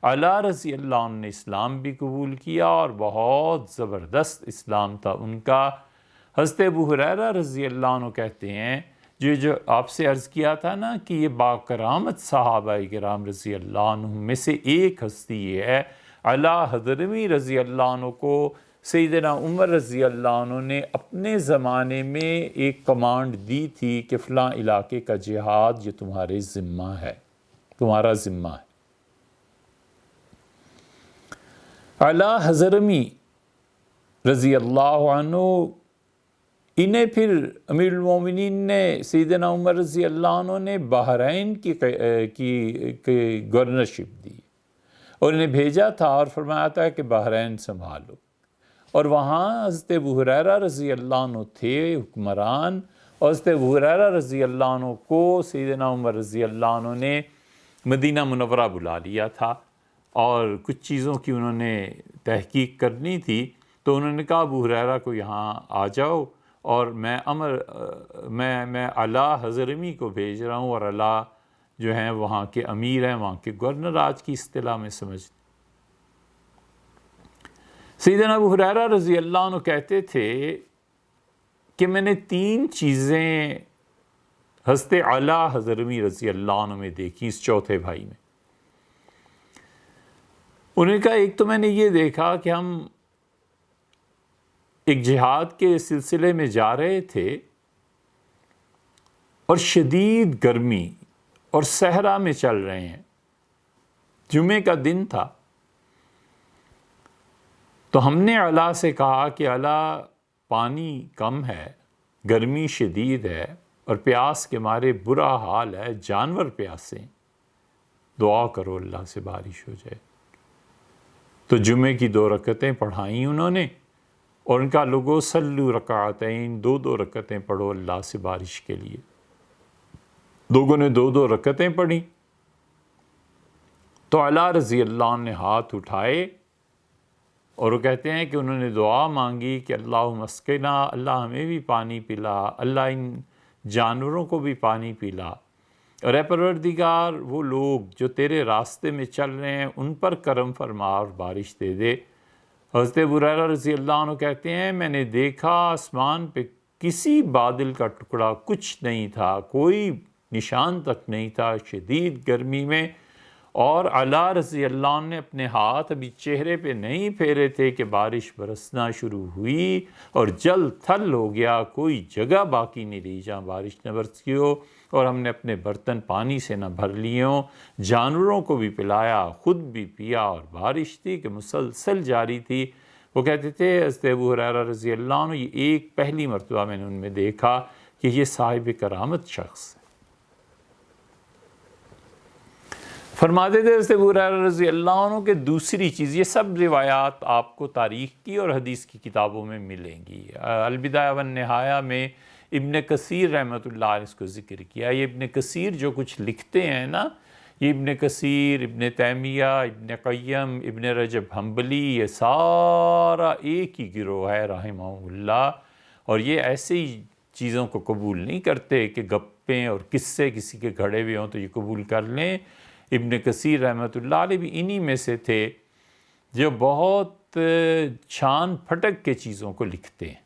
علا رضی اللہ عنہ نے اسلام بھی قبول کیا اور بہت زبردست اسلام تھا ان کا۔ حضرت ابو ہریرہ رضی اللہ عنہ کہتے ہیں جو آپ سے عرض کیا تھا نا کہ یہ باکرامت صحابہ کرام رضی اللہ عنہ میں سے ایک ہستی یہ ہے، علا حضرمی رضی اللہ عنہ کو سیدنا عمر رضی اللہ عنہ نے اپنے زمانے میں ایک کمانڈ دی تھی کہ فلاں علاقے کا جہاد یہ تمہارے ذمہ ہے، تمہارا ذمہ ہے۔ علا حضرمی رضی اللہ عنہ انہیں پھر امیر المومنین نے سیدنا عمر رضی اللہ عنہ نے بحرین کی گورنرشپ دی اور انہیں بھیجا تھا اور فرمایا تھا کہ بحرین سنبھالو، اور وہاں حضرت ابو ہریرہ رضی اللہ عنہ تھے حکمران، اور حضرت ابو ہریرہ رضی اللہ عنہ کو سیدنا عمر رضی اللہ عنہ نے مدینہ منورہ بلا لیا تھا اور کچھ چیزوں کی انہوں نے تحقیق کرنی تھی، تو انہوں نے کہا ابو ہریرہ کو یہاں آ جاؤ اور میں علا حضرمی کو بھیج رہا ہوں، اور علا جو ہیں وہاں کے امیر ہیں، وہاں کے گورنر آج کی اصطلاح میں سمجھ۔ سیدنا ابو ہریرہ رضی اللہ عنہ کہتے تھے کہ میں نے 3 چیزیں حضرت علا حضرمی رضی اللہ عنہ میں دیکھی اس چوتھے بھائی میں۔ انہوں نے کہا ایک تو میں نے یہ دیکھا کہ ہم ایک جہاد کے سلسلے میں جا رہے تھے اور شدید گرمی اور صحرا میں چل رہے ہیں، جمعے کا دن تھا، تو ہم نے علا سے کہا کہ علا پانی کم ہے، گرمی شدید ہے اور پیاس کے مارے برا حال ہے، جانور پیاسے ہیں، دعا کرو اللہ سے بارش ہو جائے۔ تو جمعے کی 2 رکعتیں پڑھائیں انہوں نے، اور ان کا لوگو صلو رکعتین، 2 رکعتیں پڑھو اللہ سے بارش کے لیے۔ لوگوں نے 2 رکعتیں پڑھی تو علا رضی اللہ عنہ نے ہاتھ اٹھائے اور وہ کہتے ہیں کہ انہوں نے دعا مانگی کہ اللہم اسقنا، اللہ ہمیں بھی پانی پلا، اللہ ان جانوروں کو بھی پانی پلا، اور اے پروردگار وہ لوگ جو تیرے راستے میں چل رہے ہیں ان پر کرم فرما اور بارش دے دے۔ حضرت ابو ہریرہ رضی اللہ عنہ کہتے ہیں میں نے دیکھا آسمان پہ کسی بادل کا ٹکڑا کچھ نہیں تھا، کوئی نشان تک نہیں تھا شدید گرمی میں، اور علا رضی اللہ عنہ نے اپنے ہاتھ ابھی چہرے پہ نہیں پھیرے تھے کہ بارش برسنا شروع ہوئی اور جل تھل ہو گیا، کوئی جگہ باقی نہیں رہی جہاں بارش نہ برسی ہو، اور ہم نے اپنے برتن پانی سے نہ بھر لیے ہوں، جانوروں کو بھی پلایا، خود بھی پیا، اور بارش تھی کہ مسلسل جاری تھی۔ وہ کہتے تھے حضرت ابو ہریرہ رضی اللہ عنہ، یہ ایک پہلی مرتبہ میں نے ان میں دیکھا کہ یہ صاحب کرامت شخص ہے۔ فرماتے تھے حضرت ابو ہریرہ رضی اللہ عنہ کہ دوسری چیز، یہ سب روایات آپ کو تاریخ کی اور حدیث کی کتابوں میں ملیں گی۔ البدایہ والنہایہ میں ابن کثیر رحمۃ اللہ علیہ اس کو ذکر کیا۔ یہ ابن کثیر جو کچھ لکھتے ہیں نا، یہ ابن کثیر، ابن تیمیہ، ابن قیم، ابن رجب حنبلی، یہ سارا ایک ہی گروہ ہے رحمہ اللہ، اور یہ ایسے ہی چیزوں کو قبول نہیں کرتے کہ گپیں اور قصے کسی کے گھڑے ہوئے ہوں تو یہ قبول کر لیں۔ ابن کثیر رحمۃ اللہ علیہ بھی انہی میں سے تھے جو بہت چھان پھٹک کے چیزوں کو لکھتے ہیں۔